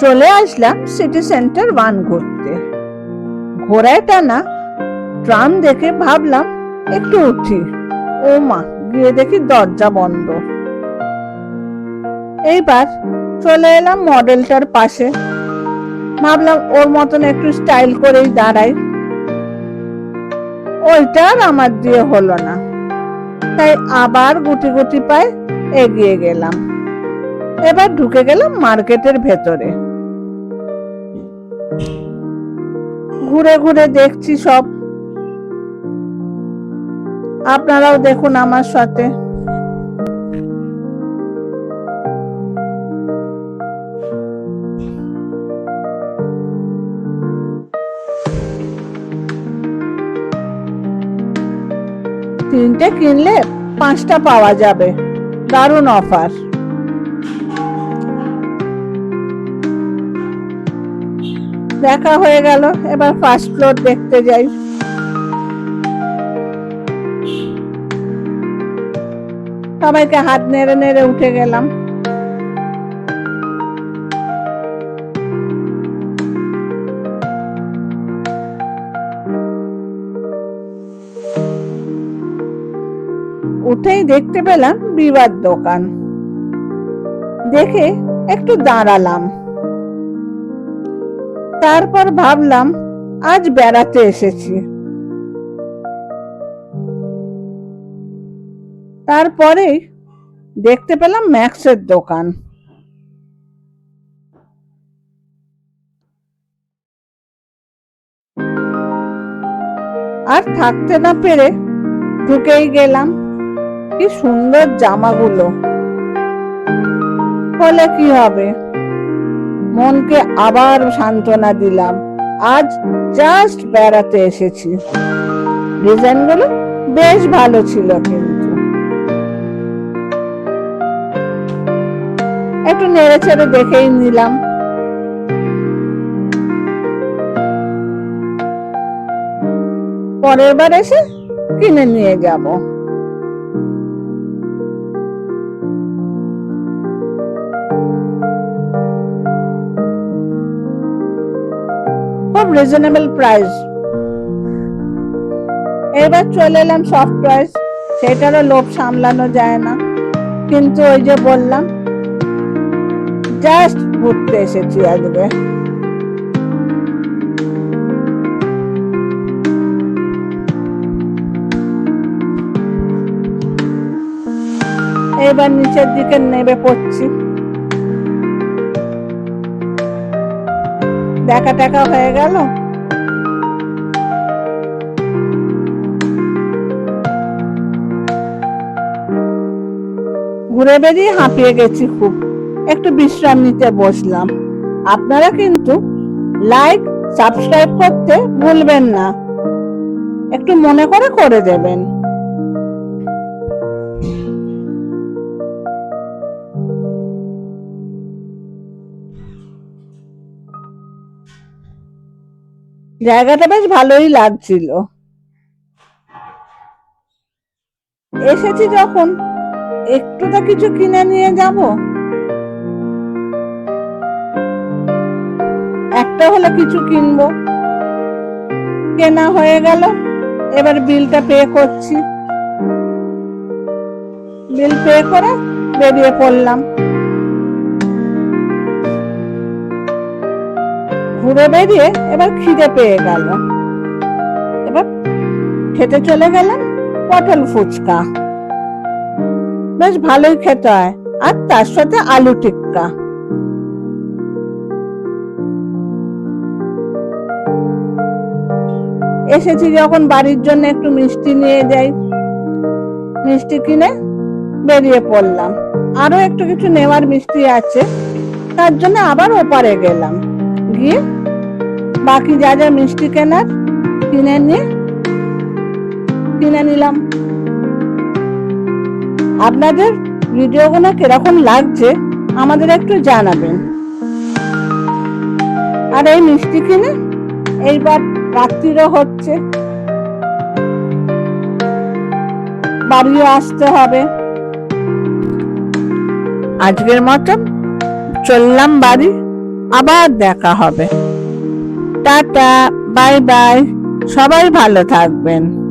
চলে আসলাম city centre 1 ঘুরতে। ঘোড়ায় টানা ট্রাম দেখে ভাবলাম একটু উঠি। ও মা, গিয়ে দেখি দরজা বন্ধ। এইবার চলে এলাম মডেলটার পাশে, ভাবলাম ওর মতন একটু স্টাইল করেই দাঁড়াই। ওইটা আর আমার দিয়ে হলো না, তাই আবার গুটি গুটি পায়ে এগিয়ে গেলাম। এবার ঢুকে গেলাম মার্কেটের ভেতরে। ঘুরে ঘুরে দেখছি সব, আপনারাও দেখুন আমার সাথে। তিনটে কিনলে 5টা পাওয়া যাবে, দারুণ অফার। দেখা হয়ে গেল, এবার ফার্স্ট ফ্লোর দেখতে যাই। সবাইকে হাত নেড়ে নেড়ে উঠে গেলাম। উঠেই দেখতে পেলাম বিবাদ দোকান। দেখে একটু দাঁড়ালাম, তারপর ভাবলাম আজ বেড়াতে এসেছি। তারপরে দেখতে পেলাম ম্যাক্সের দোকান। আর থাকতে না পেরে ঢুকেই গেলাম। কি সুন্দর জামাগুলো, বলে কি হবে, মনকে আবার সান্ত্বনা দিলাম। আজ জাস্ট বেড়াতে এসেছি। ডিজাইনগুলো বেশ ভালো ছিল, কিন্তু একটু নেড়ে চেড়ে দেখেই নিলাম। পরের বার এসে কিনে নিয়ে যাব। খুব রিজনেবল প্রাইস। এবার চলে এলাম সফট টয়েস। সেটারও লোভ সামলানো যায় না, কিন্তু ওই যে বললাম জাস্ট ঘুরতে এসেছি আজকে। এবার নিচের দিকে নেমে পড়ছি। দেখা টাকা হয়ে গেল। ঘুরে বেরিয়ে হাঁপিয়ে গেছি খুব, একটু বিশ্রাম নিতে বসলাম। আপনারা কিন্তু লাইক সাবস্ক্রাইব করতে ভুলবেন না, একটু মনে করে করে দেবেন। জায়গাটা বেশ ভালোই লাগছিল। এসেছি যখন একটু তো কিছু কিনে নিয়ে যাব। একটা হলে কিছু কিনবো। কেনা হয়ে গেল, এবার বিলটা পে করছি। বিল পে করে বেরিয়ে পড়লাম। ঘুরে বেরিয়ে এবার খিদে পেয়ে গেল। এবার খেতে চলে গেলাম পটল ফুচকা। বেশ ভালোই খেতে হয়, আর তার সাথে আলু টিক্কা। এসেছি যখন বাড়ির জন্য একটু মিষ্টি নিয়ে যাই। মিষ্টি কিনে বেরিয়ে পড়লাম। আরো একটু কিছু নেওয়ার মিষ্টি আছে, তার জন্য আবার ওপারে গেলাম। গিয়ে বাকি যা যা মিষ্টি কেনার কিনে নিলাম। আপনাদের ভিডিওগুলো কিরকম লাগছে আমাদের একটু জানাবেন। আর এই মিষ্টি কিনে এইবার রাত্রিরও হচ্ছে, বাড়িও আসতে হবে। আজকের মতন চললাম বাড়ি। আবার দেখা হবে। টাটা, বাই বাই, সবাই ভালো থাকবেন।